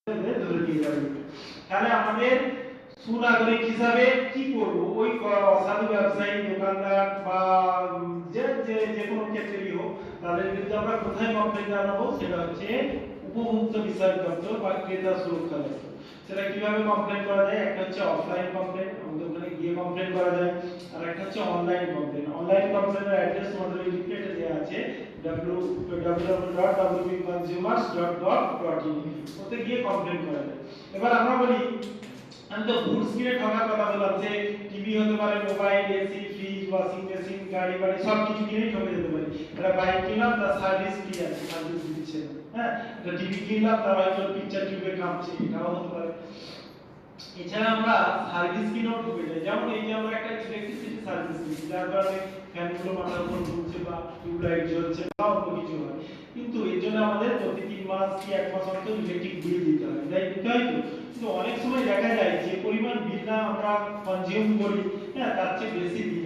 ধরে নিয়ে যাবে। তাহলে আমাদের সুনাগরিক হিসাবে কি করব? ওই অসাধু ব্যবসায়ী, দোকানদার বা যে যে যে কোনো ক্ষেত্রেই হোক, তাদের বিরুদ্ধে আমরা কোথায় কমপ্লেইন জানাবো? সেটা হচ্ছে উপভোক্তা বিষয়ক দপ্তর বা ক্রেতা সুরক্ষা দপ্তর। সেটা কিভাবে কমপ্লেইন করা যায়? একটা হচ্ছে অফলাইন কমপ্লেইন, আমাদের ওখানে গিয়ে কমপ্লেইন করা যায়, আর একটা হচ্ছে অনলাইন কমপ্লেইন। অনলাইন কমপ্লেইনের অ্যাড্রেস তোমাদের এই লিফলেটে দেওয়া আছে, www.wpconsumer's.gov.in, ওতে গিয়ে কমপ্লেইন করা যায়। এবার আমরা বলি, আমি তো গুডস কিনে ঠকার কথা বললাম, যে টিভি হতে পারে, mobile, AC, fridge, washing machine, গাড়ি বাড়ি সব কিছু কিনে ঠকে যেতে পারি। এটা বাইক কিনলাম, তার সার্ভিস ফ্রি আছে, সার্ভিস দিচ্ছে না। হ্যাঁ, এটা টিভি কিনলাম, তার হয়তো পিকচার টিউবে কাঁপছে, এটাও হতে পারে। এছাড়া আমরা সার্ভিস কিনেও ঠকে যাই। যেমন এই যে আমরা একটা ইলেকট্রিসিটি সার্ভিস কিনছি, যার কারণে ফ্যানগুলো মাথার উপর ঘুরছে বা টিউবলাইট জ্বলছে বা অন্য কিছু হয়, কিন্তু এর জন্য আমাদের প্রতি 3 মাস কি 1 মাস অন্তর ইলেকট্রিক বিল দিতে হয়, তাই দিতে হয় তো। কিন্তু অনেক সময় দেখা যায় যে পরিমাণ বিল না আমরা কনজিউম করি, হ্যাঁ, তার চেয়ে বেশি বিল